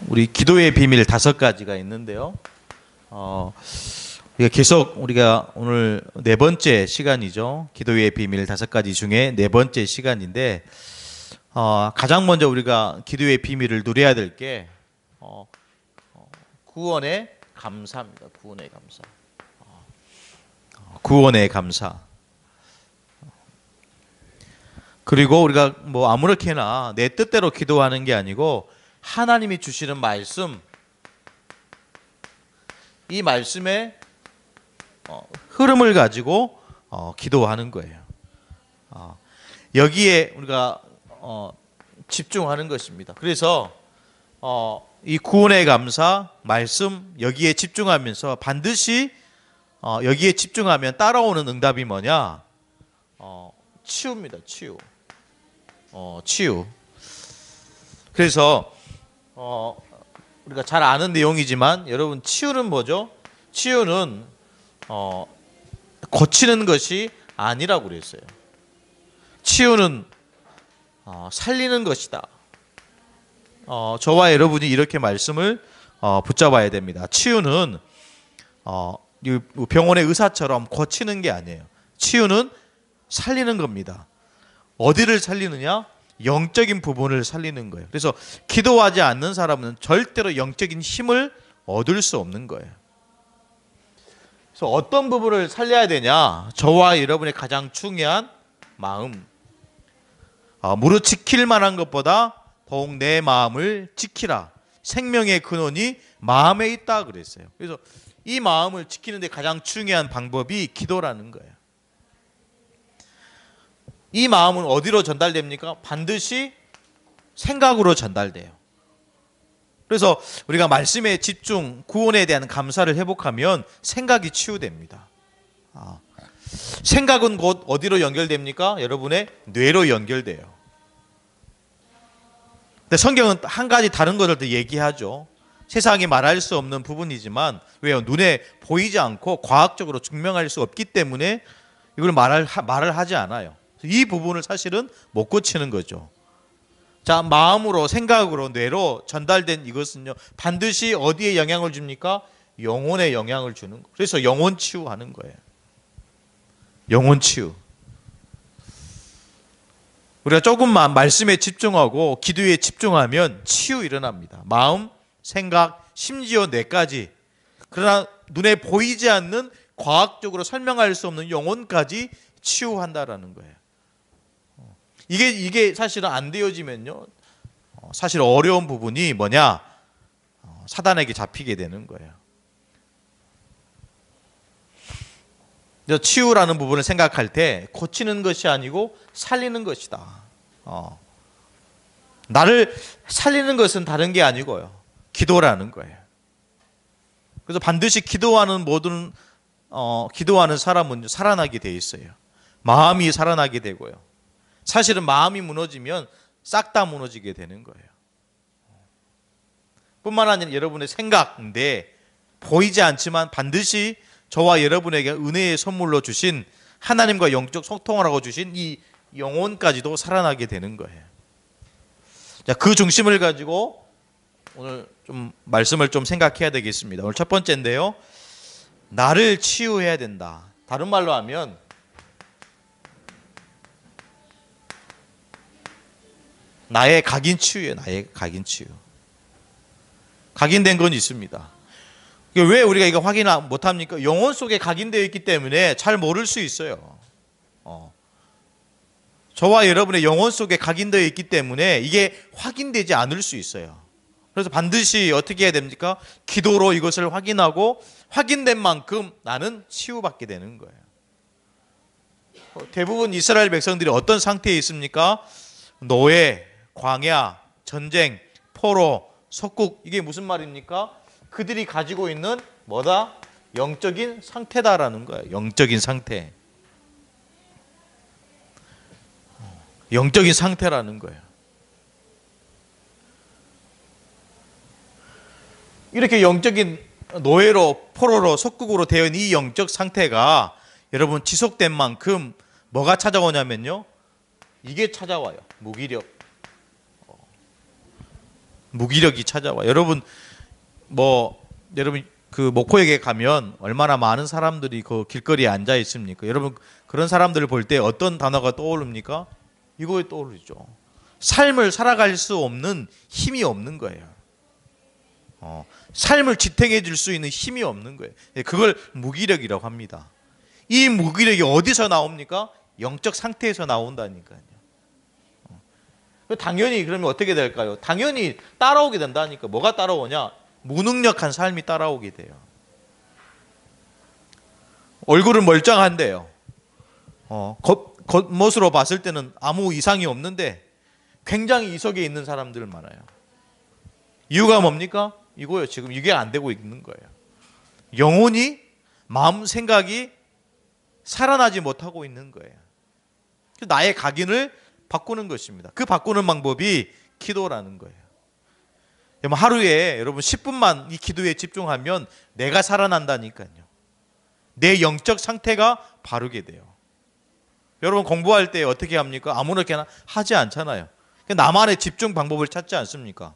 우리 기도의 비밀 5가지가 있는데요. 우리가 계속 우리가 오늘 4번째 시간이죠. 기도의 비밀 5가지 중에 4번째 시간인데, 가장 먼저 우리가 기도의 비밀을 누려야 될 게 구원의 감사입니다. 구원의 감사. 구원의 감사. 그리고 우리가 뭐 아무렇게나 내 뜻대로 기도하는 게 아니고 하나님이 주시는 말씀, 이 말씀의 흐름을 가지고 기도하는 거예요. 여기에 우리가 집중하는 것입니다. 그래서 이 구원의 감사, 말씀 여기에 집중하면서 반드시 여기에 집중하면 따라오는 응답이 뭐냐? 치유입니다. 치유. 치유. 그래서 우리가 잘 아는 내용이지만 여러분, 치유는 뭐죠? 치유는 고치는 것이 아니라고 그랬어요. 치유는 살리는 것이다. 저와 여러분이 이렇게 말씀을 붙잡아야 됩니다. 치유는 병원의 의사처럼 고치는 게 아니에요. 치유는 살리는 겁니다. 어디를 살리느냐? 영적인 부분을 살리는 거예요. 그래서 기도하지 않는 사람은 절대로 영적인 힘을 얻을 수 없는 거예요. 그래서 어떤 부분을 살려야 되냐? 저와 여러분의 가장 중요한 마음. 무릇 지킬 만한 것보다 더욱 내 마음을 지키라. 생명의 근원이 마음에 있다 그랬어요. 그래서 이 마음을 지키는 데 가장 중요한 방법이 기도라는 거예요. 이 마음은 어디로 전달됩니까? 반드시 생각으로 전달돼요. 그래서 우리가 말씀에 집중, 구원에 대한 감사를 회복하면 생각이 치유됩니다. 생각은 곧 어디로 연결됩니까? 여러분의 뇌로 연결돼요. 근데 성경은 한 가지 다른 것을 더 얘기하죠. 세상이 말할 수 없는 부분이지만, 왜요? 눈에 보이지 않고 과학적으로 증명할 수 없기 때문에 이걸 말을 하지 않아요. 이 부분을 사실은 못 고치는 거죠. 자, 마음으로, 생각으로, 뇌로 전달된 이것은요, 반드시 어디에 영향을 줍니까? 영혼에 영향을 주는 거예요. 그래서 영혼 치유하는 거예요. 영혼 치유. 우리가 조금만 말씀에 집중하고 기도에 집중하면 치유 일어납니다. 마음, 생각, 심지어 뇌까지. 그러나 눈에 보이지 않는, 과학적으로 설명할 수 없는 영혼까지 치유한다라는 거예요. 이게 사실은 안 되어지면요, 사실 어려운 부분이 뭐냐? 사단에게 잡히게 되는 거예요. 치유라는 부분을 생각할 때 고치는 것이 아니고 살리는 것이다. 나를 살리는 것은 다른 게 아니고요, 기도라는 거예요. 그래서 반드시 기도하는 모든 기도하는 사람은 살아나게 돼 있어요. 마음이 살아나게 되고요. 사실은 마음이 무너지면 싹 다 무너지게 되는 거예요. 뿐만 아니라 여러분의 생각인데, 보이지 않지만 반드시 저와 여러분에게 은혜의 선물로 주신, 하나님과 영적 소통을 하고 주신 이 영혼까지도 살아나게 되는 거예요. 자, 그 중심을 가지고 오늘 좀 말씀을 좀 생각해야 되겠습니다. 오늘 첫 번째인데요, 나를 치유해야 된다. 다른 말로 하면 나의 각인 치유예요. 나의 각인 치유. 각인된 건 있습니다. 왜 우리가 이거 확인 못합니까? 영혼 속에 각인되어 있기 때문에 잘 모를 수 있어요. 저와 여러분의 영혼 속에 각인되어 있기 때문에 이게 확인되지 않을 수 있어요. 그래서 반드시 어떻게 해야 됩니까? 기도로 이것을 확인하고, 확인된 만큼 나는 치유받게 되는 거예요. 대부분 이스라엘 백성들이 어떤 상태에 있습니까? 노예, 광야, 전쟁, 포로, 속국. 이게 무슨 말입니까? 그들이 가지고 있는 뭐다? 영적인 상태다라는 거예요. 영적인 상태. 영적인 상태라는 거예요. 이렇게 영적인 노예로, 포로로, 속국으로 되어 있는 이 영적 상태가 여러분 지속된 만큼 뭐가 찾아오냐면요, 이게 찾아와요. 무기력. 무기력이 찾아와. 여러분 그 목포역에 가면 얼마나 많은 사람들이 그 길거리에 앉아 있습니까? 여러분 그런 사람들을 볼 때 어떤 단어가 떠오릅니까? 이거에 떠오르죠. 삶을 살아갈 수 없는 힘이 없는 거예요. 삶을 지탱해 줄 수 있는 힘이 없는 거예요. 그걸 무기력이라고 합니다. 이 무기력이 어디서 나옵니까? 영적 상태에서 나온다니까요. 당연히 그러면 어떻게 될까요? 당연히 따라오게 된다니까. 뭐가 따라오냐? 무능력한 삶이 따라오게 돼요. 얼굴은 멀쩡한데요. 겉모습으로 봤을 때는 아무 이상이 없는데 굉장히 이속에 있는 사람들 많아요. 이유가 뭡니까? 이거요. 지금 이게 안 되고 있는 거예요. 영혼이 마음 생각이 살아나지 못하고 있는 거예요. 나의 각인을 바꾸는 것입니다. 그 바꾸는 방법이 기도라는 거예요. 하루에 여러분 10분만 이 기도에 집중하면 내가 살아난다니까요. 내 영적 상태가 바르게 돼요. 여러분 공부할 때 어떻게 합니까? 아무렇게나 하지 않잖아요. 나만의 집중 방법을 찾지 않습니까?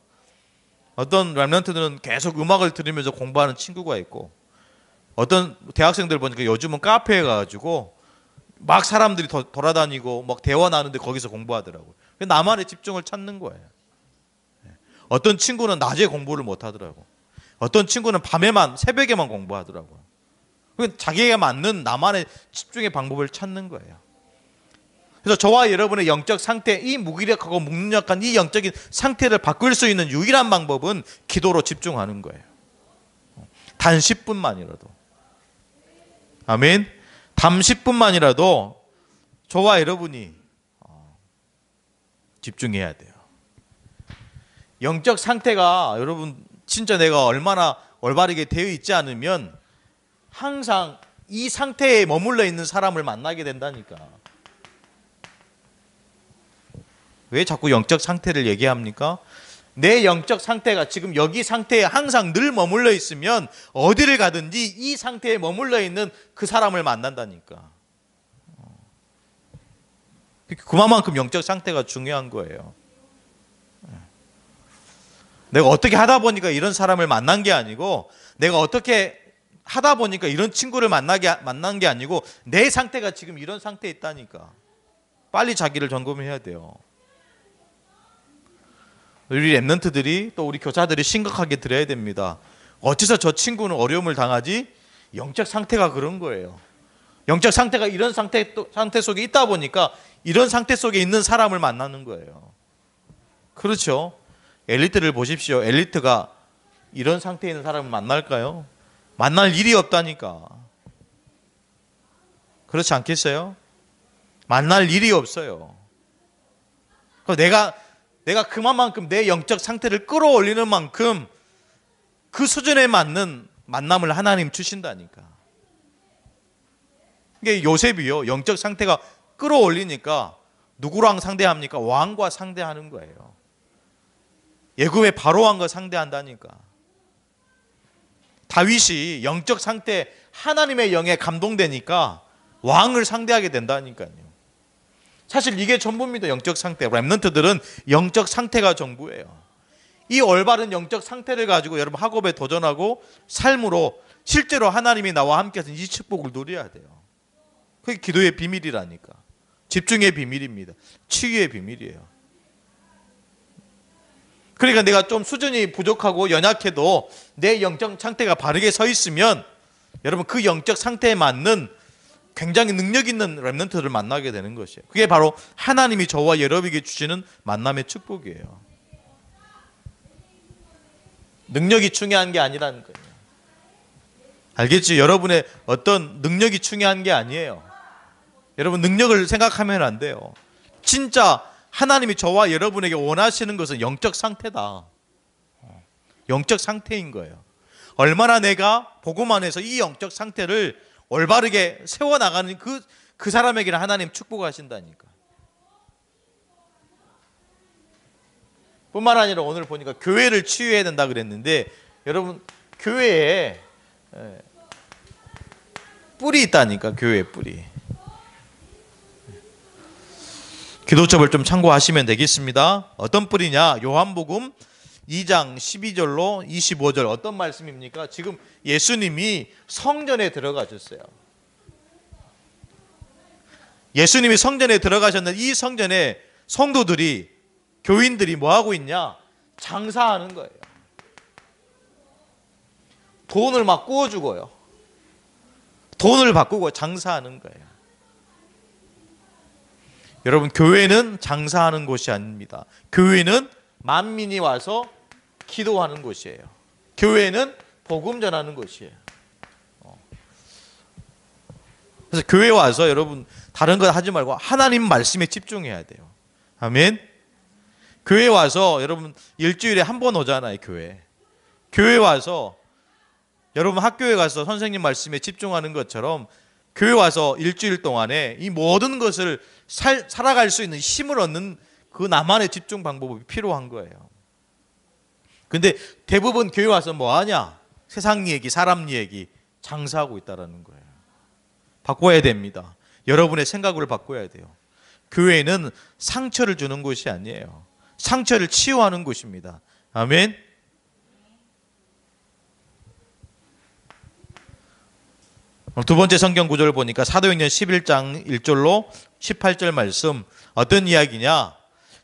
어떤 랩런트들은 계속 음악을 들으면서 공부하는 친구가 있고, 어떤 대학생들 보니까 요즘은 카페에 가가지고 막 사람들이 돌아다니고 막 대화 나누는데 거기서 공부하더라고요. 나만의 집중을 찾는 거예요. 어떤 친구는 낮에 공부를 못 하더라고. 어떤 친구는 밤에만, 새벽에만 공부하더라고요. 자기에게 맞는 나만의 집중의 방법을 찾는 거예요. 그래서 저와 여러분의 영적 상태, 이 무기력하고 무능력한 이 영적인 상태를 바꿀 수 있는 유일한 방법은 기도로 집중하는 거예요. 단 10분만이라도. 아멘. 단 10분만이라도 저와 여러분이 집중해야 돼요. 영적 상태가 여러분 진짜 내가 얼마나 올바르게 되어 있지 않으면 항상 이 상태에 머물러 있는 사람을 만나게 된다니까. 왜 자꾸 영적 상태를 얘기합니까? 내 영적 상태가 지금 여기 상태에 항상 늘 머물러 있으면 어디를 가든지 이 상태에 머물러 있는 그 사람을 만난다니까. 그만큼 영적 상태가 중요한 거예요. 내가 어떻게 하다 보니까 이런 사람을 만난 게 아니고, 내가 어떻게 하다 보니까 이런 친구를 만난 게 아니고, 내 상태가 지금 이런 상태에 있다니까. 빨리 자기를 점검해야 돼요. 우리 랩런트들이 또 우리 교사들이 심각하게 들어야 됩니다. 어째서 저 친구는 어려움을 당하지? 영적 상태가 그런 거예요. 영적 상태가 이런 상태 속에 있다 보니까 이런 상태 속에 있는 사람을 만나는 거예요. 그렇죠? 엘리트를 보십시오. 엘리트가 이런 상태에 있는 사람을 만날까요? 만날 일이 없다니까. 그렇지 않겠어요? 만날 일이 없어요. 내가 그만큼 내 영적 상태를 끌어올리는 만큼 그 수준에 맞는 만남을 하나님 주신다니까. 이게 요셉이요. 영적 상태가 끌어올리니까 누구랑 상대합니까? 왕과 상대하는 거예요. 예굽의 바로왕과 상대한다니까. 다윗이 영적 상태 하나님의 영에 감동되니까 왕을 상대하게 된다니까요. 사실 이게 전부입니다. 영적 상태. 랩런트들은 영적 상태가 전부예요. 이 올바른 영적 상태를 가지고 여러분 학업에 도전하고 삶으로 실제로 하나님이 나와 함께해서 이 축복을 누려야 돼요. 그게 기도의 비밀이라니까. 집중의 비밀입니다. 치유의 비밀이에요. 그러니까 내가 좀 수준이 부족하고 연약해도 내 영적 상태가 바르게 서 있으면 여러분 그 영적 상태에 맞는 굉장히 능력 있는 랩런트를 만나게 되는 것이에요. 그게 바로 하나님이 저와 여러분에게 주시는 만남의 축복이에요. 능력이 중요한 게 아니라는 거예요. 알겠지? 여러분의 어떤 능력이 중요한 게 아니에요. 여러분 능력을 생각하면 안 돼요. 진짜 하나님이 저와 여러분에게 원하시는 것은 영적 상태다. 영적 상태인 거예요. 얼마나 내가 복음 안에서 이 영적 상태를 올바르게 세워나가는 그 사람에게는 하나님 축복하신다니까. 뿐만 아니라 오늘 보니까 교회를 치유해야 된다 그랬는데 여러분 교회에 뿔이 있다니까. 교회에 뿔이. 기도첩을 좀 참고하시면 되겠습니다. 어떤 뿔이냐? 요한복음 2장 12절로 25절 어떤 말씀입니까? 지금 예수님이 성전에 들어가셨어요. 예수님이 성전에 들어가셨는데 이 성전에 성도들이, 교인들이 뭐 하고 있냐? 장사하는 거예요. 돈을 막 구워주고요. 돈을 바꾸고 장사하는 거예요. 여러분, 교회는 장사하는 곳이 아닙니다. 교회는 만민이 와서 기도하는 곳이에요. 교회는 복음 전하는 곳이에요. 그래서 교회 와서 여러분 다른 거 하지 말고 하나님 말씀에 집중해야 돼요. 아멘. 교회 와서 여러분 일주일에 한 번 오잖아요. 교회 와서 여러분 학교에 가서 선생님 말씀에 집중하는 것처럼 교회 와서 일주일 동안에 이 모든 것을 살아갈 수 있는 힘을 얻는 그 나만의 집중 방법이 필요한 거예요. 근데 대부분 교회 와서 뭐 하냐? 세상 얘기, 사람 얘기, 장사하고 있다라는 거예요. 바꿔야 됩니다. 여러분의 생각을 바꿔야 돼요. 교회는 상처를 주는 곳이 아니에요. 상처를 치유하는 곳입니다. 아멘. 두 번째 성경 구절을 보니까 사도행전 11장 1절로 18절 말씀, 어떤 이야기냐?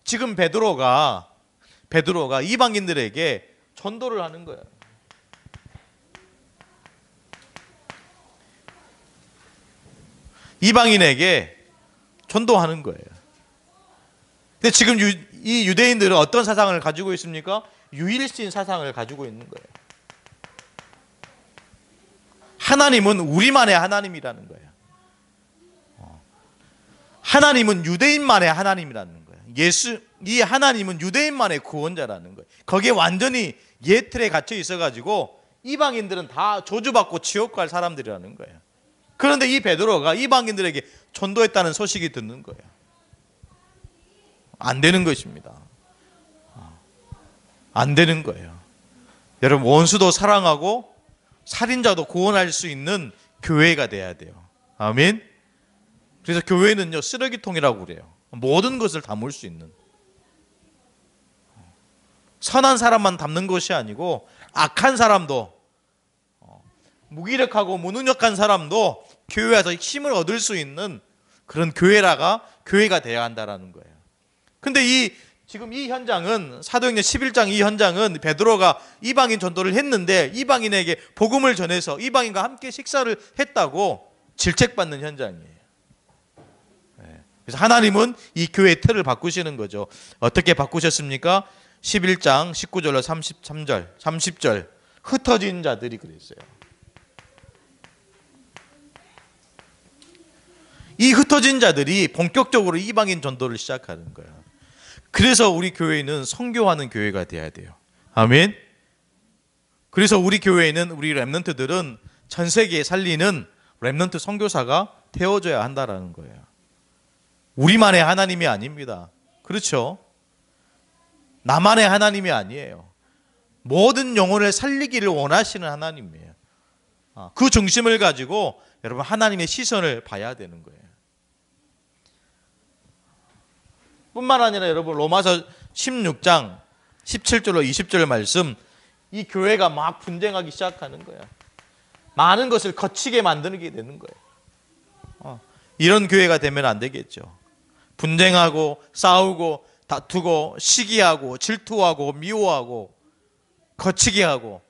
지금 베드로가 이방인들에게 전도를 하는 거예요. 이방인에게 전도하는 거예요. 근데 지금 이 유대인들은 어떤 사상을 가지고 있습니까? 유일신 사상을 가지고 있는 거예요. 하나님은 우리만의 하나님이라는 거예요. 하나님은 유대인만의 하나님이라는 거예요. 이 하나님은 유대인만의 구원자라는 거예요. 거기에 완전히 옛 틀에 갇혀 있어가지고 이방인들은 다 저주받고 지옥 갈 사람들이라는 거예요. 그런데 이 베드로가 이방인들에게 전도했다는 소식이 듣는 거예요. 안 되는 것입니다. 안 되는 거예요. 여러분, 원수도 사랑하고 살인자도 구원할 수 있는 교회가 돼야 돼요. 아멘. 그래서 교회는요, 쓰레기통이라고 그래요. 모든 것을 담을 수 있는, 선한 사람만 담는 것이 아니고 악한 사람도, 무기력하고 무능력한 사람도 교회 와서 힘을 얻을 수 있는 그런 교회가 돼야 한다라는 거예요. 근데 지금 이 현장은, 사도행전 11장 이 현장은 베드로가 이방인 전도를 했는데 이방인에게 복음을 전해서 이방인과 함께 식사를 했다고 질책받는 현장이에요. 그래서 하나님은 이 교회의 틀을 바꾸시는 거죠. 어떻게 바꾸셨습니까? 11장 19절로 33절, 30절, 흩어진 자들이 그랬어요. 이 흩어진 자들이 본격적으로 이방인 전도를 시작하는 거예요. 그래서 우리 교회는 선교하는 교회가 돼야 돼요. 아멘. 그래서 우리 교회는, 우리 렘넌트들은 전 세계에 살리는 렘넌트 선교사가 되어줘야 한다라는 거예요. 우리만의 하나님이 아닙니다. 그렇죠? 나만의 하나님이 아니에요. 모든 영혼을 살리기를 원하시는 하나님이에요. 그 중심을 가지고 여러분 하나님의 시선을 봐야 되는 거예요. 뿐만 아니라 여러분 로마서 16장 17절로 20절 말씀, 이 교회가 막 분쟁하기 시작하는 거예요. 많은 것을 거치게 만들게 되는 거예요. 이런 교회가 되면 안 되겠죠. 분쟁하고 싸우고 다투고 시기하고 질투하고 미워하고 거치게 하고,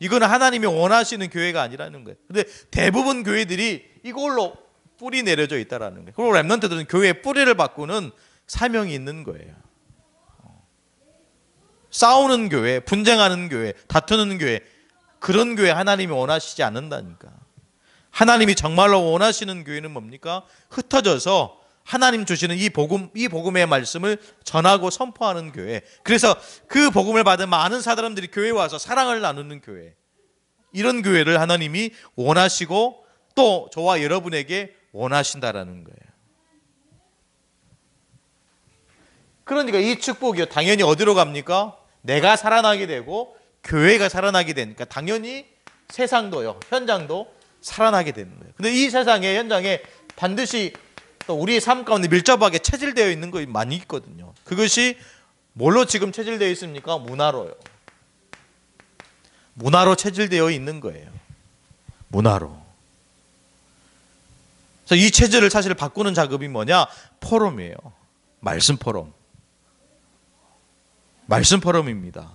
이거는 하나님이 원하시는 교회가 아니라는 거예요. 그런데 대부분 교회들이 이걸로 뿌리 내려져 있다라는 거예요. 그리고 렘넌트들은 교회의 뿌리를 바꾸는 사명이 있는 거예요. 싸우는 교회, 분쟁하는 교회, 다투는 교회, 그런 교회 하나님이 원하시지 않는다니까. 하나님이 정말로 원하시는 교회는 뭡니까? 흩어져서 하나님 주시는 이 복음의 말씀을 전하고 선포하는 교회. 그래서 그 복음을 받은 많은 사람들이 교회에 와서 사랑을 나누는 교회. 이런 교회를 하나님이 원하시고 또 저와 여러분에게 원하신다라는 거예요. 그러니까 이 축복이요, 당연히 어디로 갑니까? 내가 살아나게 되고 교회가 살아나게 되니까 당연히 세상도요, 현장도 살아나게 되는 거예요. 근데 이 세상의 현장에 반드시 또 우리의 삶 가운데 밀접하게 체질되어 있는 것이 많이 있거든요. 그것이 뭘로 지금 체질되어 있습니까? 문화로요. 문화로 체질되어 있는 거예요. 문화로. 그래서 이 체질을 사실 바꾸는 작업이 뭐냐? 포럼이에요. 말씀 포럼. 말씀 포럼입니다.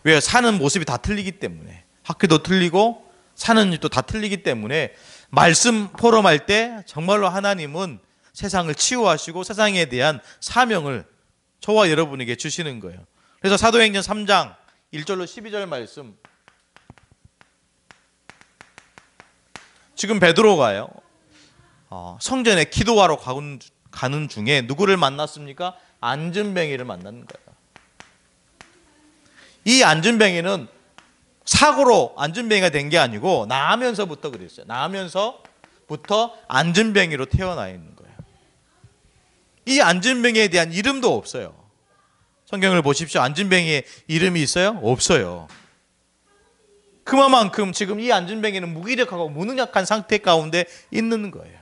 왜? 사는 모습이 다 틀리기 때문에. 학교도 틀리고 사는 일도 다 틀리기 때문에 말씀 포럼 할 때 정말로 하나님은 세상을 치유하시고 세상에 대한 사명을 저와 여러분에게 주시는 거예요. 그래서 사도행전 3장 1절로 12절 말씀, 지금 베드로가요 성전에 기도하러 가는 중에 누구를 만났습니까? 안진뱅이를 만나는 거예요. 이 안진뱅이는 사고로 안진뱅이가 된 게 아니고 나면서부터 그랬어요. 나면서부터 안진뱅이로 태어나 있는 거예요. 이 안진뱅이에 대한 이름도 없어요. 성경을 보십시오. 안진뱅이의 이름이 있어요? 없어요. 그만큼 지금 이 안진뱅이는 무기력하고 무능력한 상태 가운데 있는 거예요.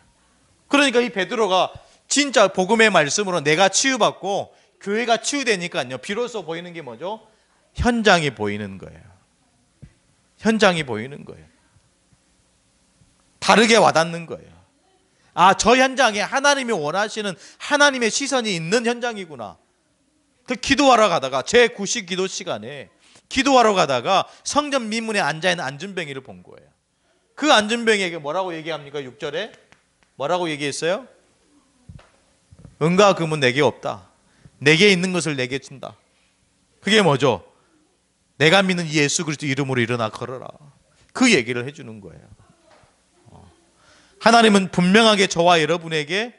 그러니까 이 베드로가 진짜 복음의 말씀으로 내가 치유받고 교회가 치유되니까요, 비로소 보이는 게 뭐죠? 현장이 보이는 거예요. 현장이 보이는 거예요. 다르게 와닿는 거예요. 아, 저 현장에 하나님이 원하시는 하나님의 시선이 있는 현장이구나. 그 기도하러 가다가 제 9시 기도 시간에 기도하러 가다가 성전 미문에 앉아있는 안진뱅이를 본 거예요. 그 안진뱅이에게 뭐라고 얘기합니까? 6절에 뭐라고 얘기했어요? 은과 금은 내게 없다. 내게 있는 것을 내게 준다. 그게 뭐죠? 내가 믿는 예수 그리스도 이름으로 일어나 걸어라. 그 얘기를 해주는 거예요. 하나님은 분명하게 저와 여러분에게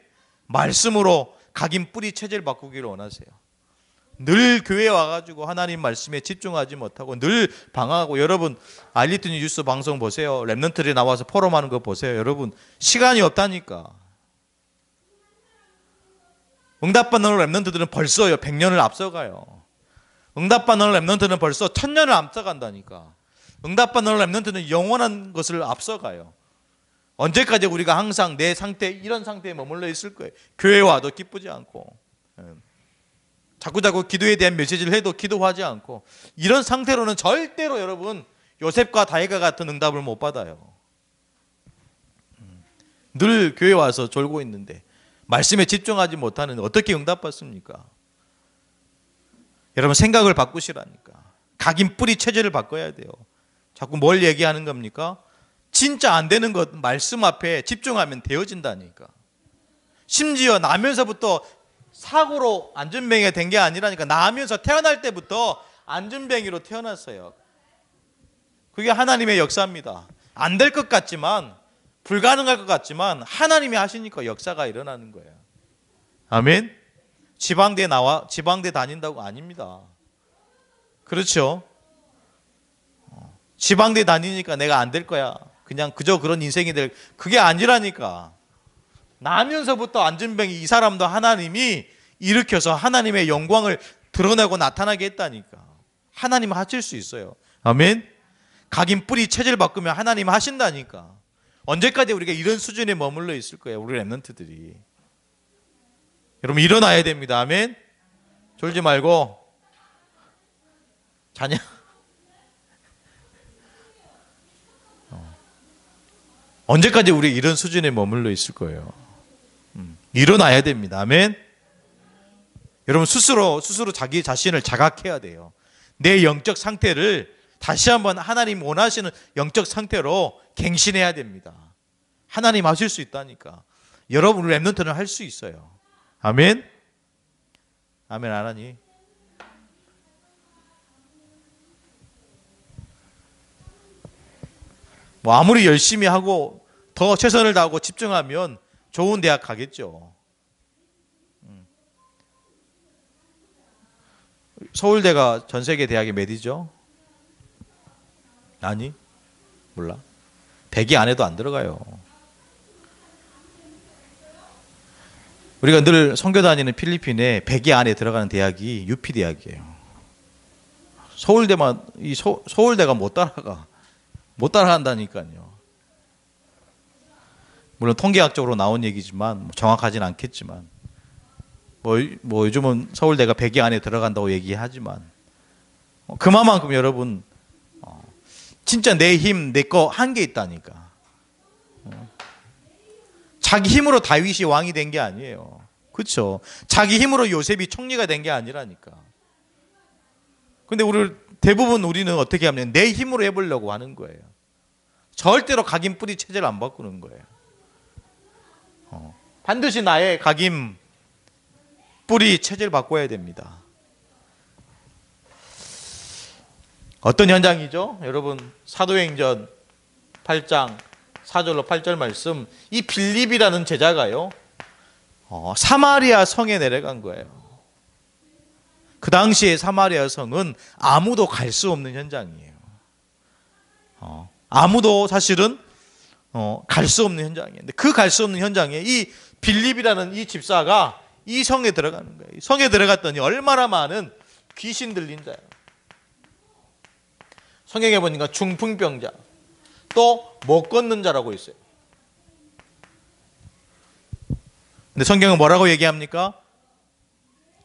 말씀으로 각인 뿌리 체질 바꾸기를 원하세요. 늘 교회에 와가지고 하나님 말씀에 집중하지 못하고 늘 방황하고, 여러분 알리트니 뉴스 방송 보세요. 랩런트들이 나와서 포럼하는 거 보세요. 여러분 시간이 없다니까. 응답받는 랩런트들은 벌써요 100년을 앞서가요. 응답받는 랩런트는 벌써 1000년을 앞서간다니까. 응답받는 랩런트는 영원한 것을 앞서가요. 언제까지 우리가 항상 내 상태, 이런 상태에 머물러 있을 거예요. 교회 와도 기쁘지 않고, 자꾸자꾸 기도에 대한 메시지를 해도 기도하지 않고, 이런 상태로는 절대로 여러분 요셉과 다윗과 같은 응답을 못 받아요. 늘 교회 와서 졸고 있는데 말씀에 집중하지 못하는 어떻게 응답받습니까? 여러분 생각을 바꾸시라니까. 각인 뿌리 체질을 바꿔야 돼요. 자꾸 뭘 얘기하는 겁니까? 진짜 안 되는 것 말씀 앞에 집중하면 되어진다니까. 심지어 나면서부터 사고로 안진뱅이가 된 게 아니라니까. 나면서 태어날 때부터 안진뱅이로 태어났어요. 그게 하나님의 역사입니다. 안 될 것 같지만, 불가능할 것 같지만 하나님이 하시니까 역사가 일어나는 거예요. 아멘. 지방대 다닌다고 아닙니다. 그렇죠? 지방대 다니니까 내가 안 될 거야, 그냥 그저 그런 인생이 될, 그게 아니라니까. 나면서부터 안진뱅이 이 사람도 하나님이 일으켜서 하나님의 영광을 드러내고 나타나게 했다니까. 하나님 하실 수 있어요. 아멘. 각인 뿌리 체질 바꾸면 하나님 하신다니까. 언제까지 우리가 이런 수준에 머물러 있을 거예요, 우리 랩런트들이. 여러분 일어나야 됩니다. 아멘. 졸지 말고 자냐. 언제까지 우리 이런 수준에 머물러 있을 거예요. 일어나야 됩니다. 아멘. 여러분 스스로 자기 자신을 자각해야 돼요. 내 영적 상태를 다시 한번 하나님 원하시는 영적 상태로 갱신해야 됩니다. 하나님 하실 수 있다니까. 여러분 랩런트는 할 수 있어요. 아멘. 아멘 안 하니? 뭐 아무리 열심히 하고 더 최선을 다하고 집중하면 좋은 대학 가겠죠. 서울대가 전 세계 대학이 몇이죠? 아니? 몰라. 100위 안에도 안 들어가요. 우리가 늘 선교 다니는 필리핀에 100위 안에 들어가는 대학이 UP 대학이에요. 서울대만, 서울대가 못 따라간다니까요. 물론 통계학적으로 나온 얘기지만 정확하진 않겠지만 뭐 요즘은 서울대가 100위 안에 들어간다고 얘기하지만 그만큼 여러분 진짜 내 힘, 내 거 한계 있다니까. 자기 힘으로 다윗이 왕이 된 게 아니에요. 그렇죠? 자기 힘으로 요셉이 총리가 된 게 아니라니까. 근데 대부분 우리는 어떻게 하면 내 힘으로 해보려고 하는 거예요. 절대로 각인 뿌리 체제를 안 바꾸는 거예요. 반드시 나의 각인 뿌리 체제를 바꿔야 됩니다. 어떤 현장이죠? 여러분 사도행전 8장 4절로 8절 말씀, 이 빌립이라는 제자가요 사마리아 성에 내려간 거예요. 그 당시에 사마리아 성은 아무도 갈 수 없는 현장이에요. 아무도 사실은 갈 수 없는 현장이에요. 그 갈 수 없는 현장에 이 빌립이라는 이 집사가 이 성에 들어가는 거예요. 성에 들어갔더니 얼마나 많은 귀신 들린 자예요. 성경에 보니까 중풍병자, 또 못 걷는 자라고 있어요. 근데 성경은 뭐라고 얘기합니까?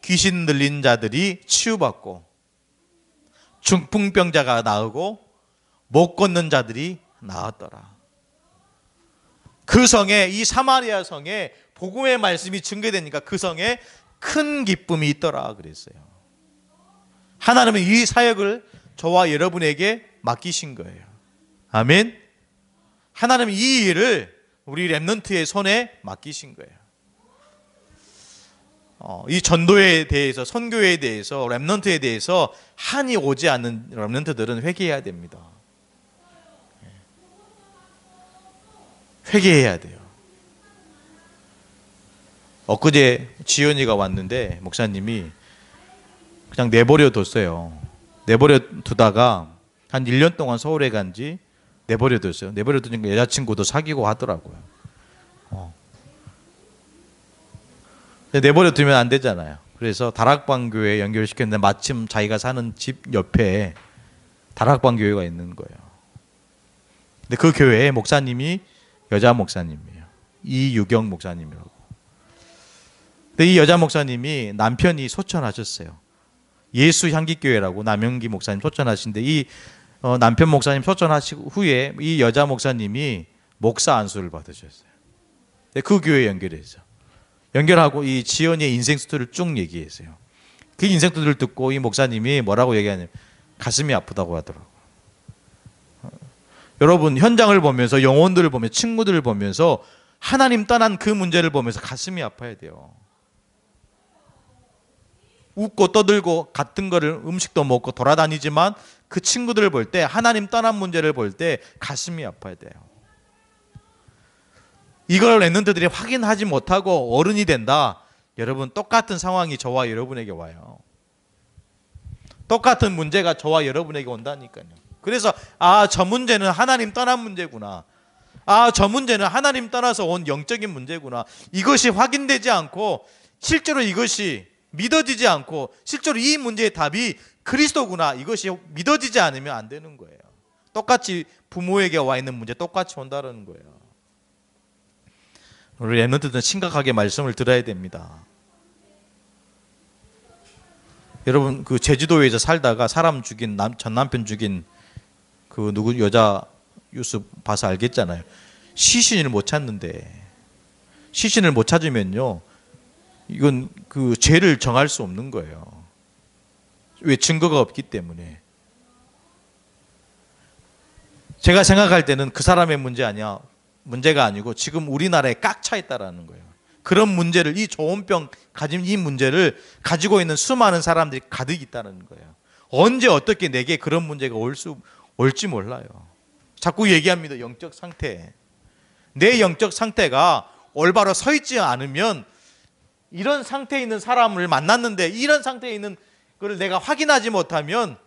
귀신 들린 자들이 치유받고 중풍병자가 나으고 못 걷는 자들이 나았더라. 그 성에, 이 사마리아 성에 복음의 말씀이 증거되니까 그 성에 큰 기쁨이 있더라 그랬어요. 하나님은 이 사역을 저와 여러분에게 맡기신 거예요. 아멘. 하나님은 이 일을 우리 렘넌트의 손에 맡기신 거예요. 이 전도에 대해서, 선교에 대해서, 렘넌트에 대해서 한이 오지 않는 렘넌트들은 회개해야 됩니다. 회개해야 돼요. 엊그제 지연이가 왔는데 목사님이 그냥 내버려 뒀어요. 내버려 두다가 한 1년 동안 서울에 간지 내버려 뒀어요. 내버려 두니까 여자친구도 사귀고 하더라고요. 내버려 두면 안 되잖아요. 그래서 다락방교회에 연결시켰는데 마침 자기가 사는 집 옆에 다락방교회가 있는 거예요. 근데 그 교회에 목사님이 여자 목사님이에요. 이유경 목사님이라고. 근데 이 여자 목사님이 남편이 소천하셨어요. 예수 향기교회라고 남영기 목사님 소천하신데 이 남편 목사님 소천하시고 후에 이 여자 목사님이 목사 안수를 받으셨어요. 그 교회에 연결해서 연결하고 이 지연이의 인생 스토리를 쭉 얘기했어요. 그 인생 스토리를 듣고 이 목사님이 뭐라고 얘기하냐면 가슴이 아프다고 하더라고요. 여러분 현장을 보면서 영혼들을 보면서 친구들을 보면서 하나님 떠난 그 문제를 보면서 가슴이 아파야 돼요. 웃고 떠들고 같은 거를 음식도 먹고 돌아다니지만 그 친구들을 볼 때 하나님 떠난 문제를 볼 때 가슴이 아파야 돼요. 이걸 렘넌트들이 확인하지 못하고 어른이 된다. 여러분 똑같은 상황이 저와 여러분에게 와요. 똑같은 문제가 저와 여러분에게 온다니까요. 그래서 저 문제는 하나님 떠난 문제구나. 저 문제는 하나님 떠나서 온 영적인 문제구나. 이것이 확인되지 않고 실제로 이것이 믿어지지 않고 실제로 이 문제의 답이 그리스도구나. 이것이 믿어지지 않으면 안 되는 거예요. 똑같이 부모에게 와 있는 문제 똑같이 온다는 거예요. 우리 렘넌트들은 심각하게 말씀을 들어야 됩니다. 여러분 그 제주도에서 살다가 사람 죽인 전 남편 죽인 그 누구 여자 뉴스 봐서 알겠잖아요. 시신을 못 찾는데 시신을 못 찾으면요 이건 그 죄를 정할 수 없는 거예요. 왜? 증거가 없기 때문에. 제가 생각할 때는 그 사람의 문제가 아니고 지금 우리나라에 꽉 차 있다라는 거예요. 그런 문제를, 이 조현병 가진 이 문제를 가지고 있는 수많은 사람들이 가득 있다는 거예요. 언제 어떻게 내게 그런 문제가 올지 몰라요. 자꾸 얘기합니다. 영적 상태. 내 영적 상태가 올바로 서 있지 않으면 이런 상태에 있는 사람을 만났는데 이런 상태에 있는 걸 내가 확인하지 못하면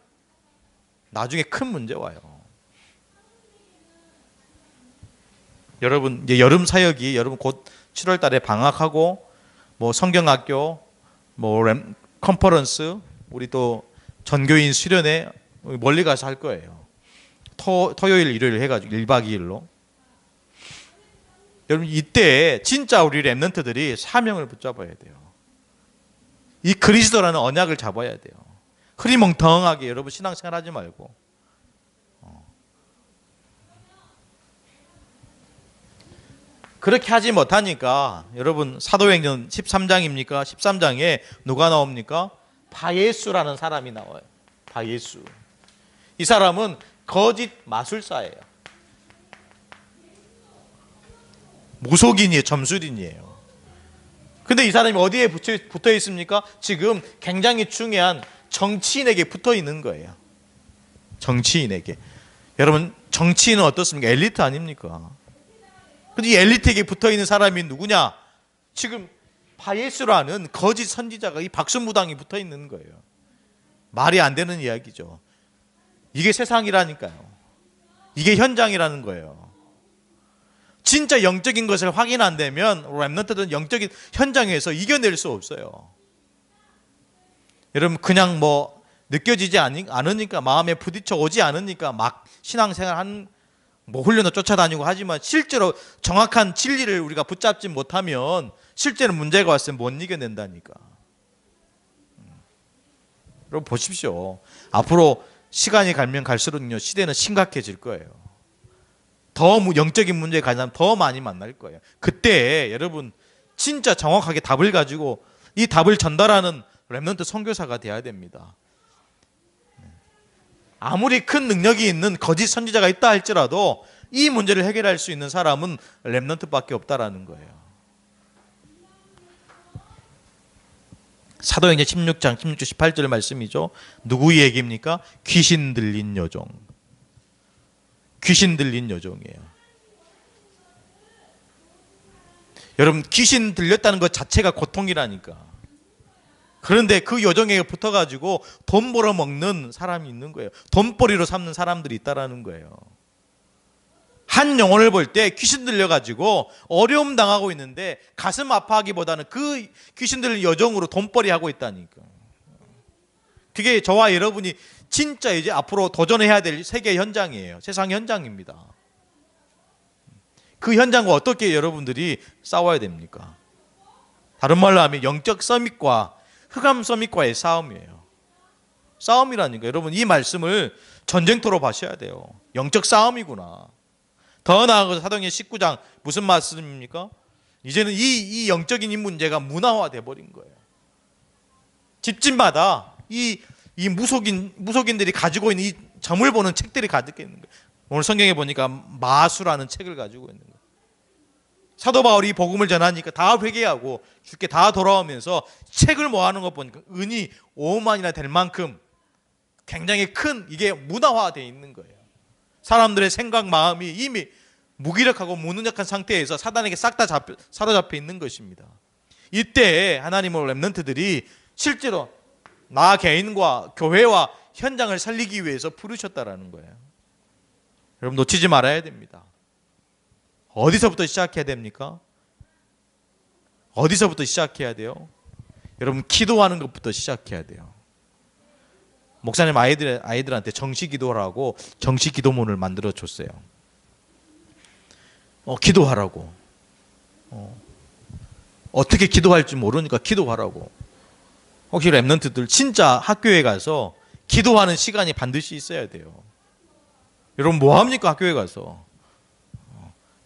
나중에 큰 문제 와요. 여러분 이제 여름 사역이 여러분 곧 7월 달에 방학하고 뭐 성경학교 뭐 컨퍼런스 우리 또 전교인 수련회 멀리 가서 할 거예요. 토요일 일요일 해가지고 1박 2일로. 여러분 이때 진짜 우리 렘넌트들이 사명을 붙잡아야 돼요. 이 그리스도라는 언약을 잡아야 돼요. 흐리멍텅하게 여러분 신앙생활 하지 말고. 그렇게 하지 못하니까 여러분 사도행전 13장입니까? 13장에 누가 나옵니까? 바예수라는 사람이 나와요. 바예수. 이 사람은 거짓 마술사예요. 무속인이에요. 점술인이에요. 근데 이 사람이 어디에 붙어 있습니까? 지금 굉장히 중요한 정치인에게 붙어 있는 거예요. 정치인에게. 여러분 정치인은 어떻습니까? 엘리트 아닙니까? 근데 이 엘리트에게 붙어 있는 사람이 누구냐? 지금 바예수라는 거짓 선지자가 이 박수무당이 붙어 있는 거예요. 말이 안 되는 이야기죠. 이게 세상이라니까요. 이게 현장이라는 거예요. 진짜 영적인 것을 확인 안 되면 렘넌트들은 영적인 현장에서 이겨낼 수 없어요. 여러분 그냥 뭐 느껴지지 않으니까 마음에 부딪혀 오지 않으니까 막 신앙생활 뭐 훈련을 쫓아다니고 하지만 실제로 정확한 진리를 우리가 붙잡지 못하면 실제로 문제가 왔으면 못 이겨낸다니까. 여러분 보십시오. 앞으로 시간이 가면 갈수록요 시대는 심각해질 거예요. 더 영적인 문제가 가면 더 많이 만날 거예요. 그때 여러분 진짜 정확하게 답을 가지고 이 답을 전달하는 렘넌트 선교사가 돼야 됩니다. 아무리 큰 능력이 있는 거짓 선지자가 있다 할지라도 이 문제를 해결할 수 있는 사람은 렘넌트밖에 없다라는 거예요. 사도행전 16장 16절 18절 말씀이죠. 누구 얘기입니까? 귀신 들린 여종. 귀신 들린 여종이에요. 여러분 귀신 들렸다는 것 자체가 고통이라니까. 그런데 그 여종에게 붙어가지고 돈 벌어먹는 사람이 있는 거예요. 돈벌이로 삼는 사람들이 있다라는 거예요. 한 영혼을 볼 때 귀신 들려가지고 어려움 당하고 있는데 가슴 아파하기보다는 그 귀신 들린 여종으로 돈벌이 하고 있다니까. 그게 저와 여러분이 진짜 이제 앞으로 도전해야 될 세계 현장이에요. 세상 현장입니다. 그 현장과 어떻게 여러분들이 싸워야 됩니까? 다른 말로 하면 영적 서밋과 흑암 서밋과의 싸움이에요. 싸움이라니까. 여러분 이 말씀을 전쟁터로 봐셔야 돼요. 영적 싸움이구나. 더 나아가서 사도행전 19장 무슨 말씀입니까? 이제는 이 영적인 이 문제가 문화화돼 버린 거예요. 집집마다 이 무속인들이 가지고 있는 이 점을 보는 책들이 가득 있는 거예요. 오늘 성경에 보니까 마수라는 책을 가지고 있는 거예요. 사도 바울이 복음을 전하니까 다 회개하고 주께 다 돌아오면서 책을 모아놓은 것 보니까 은이 5만이나 될 만큼 굉장히 큰 이게 문화화되어 있는 거예요. 사람들의 생각 마음이 이미 무기력하고 무능력한 상태에서 사단에게 싹 다 사로잡혀 있는 것입니다. 이때 하나님의 렘넌트들이 실제로 나 개인과 교회와 현장을 살리기 위해서 부르셨다라는 거예요. 여러분 놓치지 말아야 됩니다. 어디서부터 시작해야 됩니까? 어디서부터 시작해야 돼요? 여러분 기도하는 것부터 시작해야 돼요. 목사님 아이들한테 정시 기도라고 정시 기도문을 만들어 줬어요. 기도하라고. 어떻게 기도할지 모르니까 기도하라고. 혹시 렘넌트들 진짜 학교에 가서 기도하는 시간이 반드시 있어야 돼요. 여러분 뭐 합니까? 학교에 가서.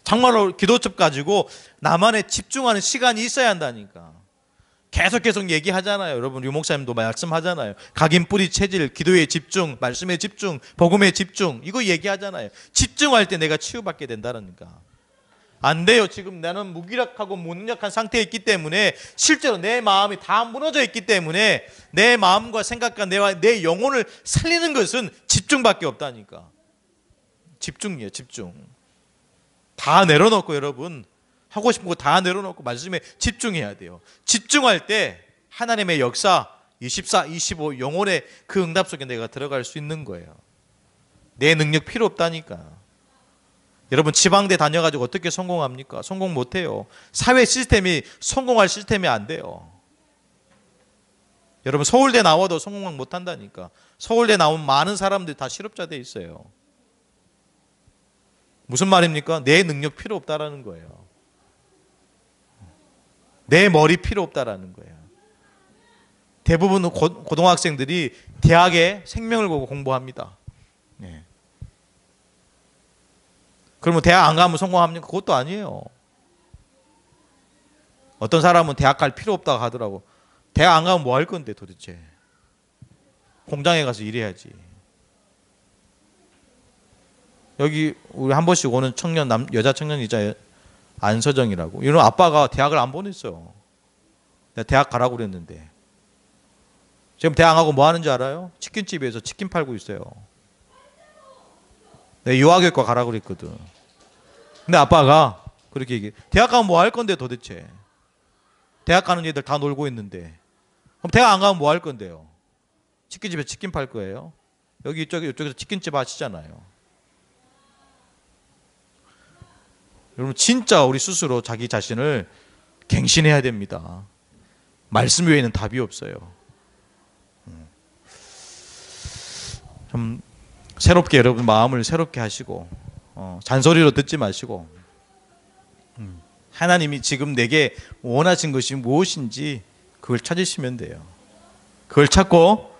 정말로 기도첩 가지고 나만의 집중하는 시간이 있어야 한다니까. 계속 얘기하잖아요. 여러분 유 목사님도 말씀하잖아요. 각인 뿌리 체질, 기도에 집중, 말씀에 집중, 복음에 집중 이거 얘기하잖아요. 집중할 때 내가 치유받게 된다니까. 안 돼요. 지금 나는 무기력하고 무능력한 상태에 있기 때문에 실제로 내 마음이 다 무너져 있기 때문에 내 마음과 생각과 내 영혼을 살리는 것은 집중밖에 없다니까. 집중이에요. 집중. 다 내려놓고 여러분 하고 싶은 거 다 내려놓고 말씀에 집중해야 돼요. 집중할 때 하나님의 역사 24, 25 영혼의 그 응답 속에 내가 들어갈 수 있는 거예요. 내 능력 필요 없다니까. 여러분 지방대 다녀가지고 어떻게 성공합니까? 성공 못해요. 사회 시스템이 성공할 시스템이 안 돼요. 여러분 서울대 나와도 성공 못한다니까. 서울대 나온 많은 사람들이 다 실업자 돼 있어요. 무슨 말입니까? 내 능력 필요 없다라는 거예요. 내 머리 필요 없다라는 거예요. 대부분 고등학생들이 대학에 생명을 걸고 공부합니다. 네. 그러면 대학 안 가면 성공합니까? 그것도 아니에요. 어떤 사람은 대학 갈 필요 없다고 하더라고. 대학 안 가면 뭐 할 건데 도대체. 공장에 가서 일해야지. 여기 우리 한 번씩 오는 청년 여자 청년이자 안서정이라고. 이런 아빠가 대학을 안 보냈어요. 내가 대학 가라고 그랬는데. 지금 대학 안 가고 뭐 하는지 알아요? 치킨집에서 치킨 팔고 있어요. 내가 유아교육과 가라고 그랬거든. 근데 아빠가 그렇게 얘기해. 대학 가면 뭐 할 건데 도대체. 대학 가는 애들 다 놀고 있는데. 그럼 대학 안 가면 뭐 할 건데요? 치킨집에 치킨 팔 거예요? 여기 이쪽에서 치킨집 하시잖아요. 여러분 진짜 우리 스스로 자기 자신을 갱신해야 됩니다. 말씀 외에는 답이 없어요. 좀 새롭게 여러분 마음을 새롭게 하시고 잔소리로 듣지 마시고 하나님이 지금 내게 원하신 것이 무엇인지 그걸 찾으시면 돼요. 그걸 찾고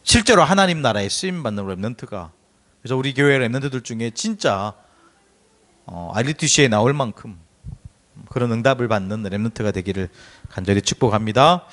실제로 하나님 나라에 쓰임받는 렘넌트가, 그래서 우리 교회 렘넌트들 중에 진짜 RUTC에 나올 만큼 그런 응답을 받는 렘넌트가 되기를 간절히 축복합니다.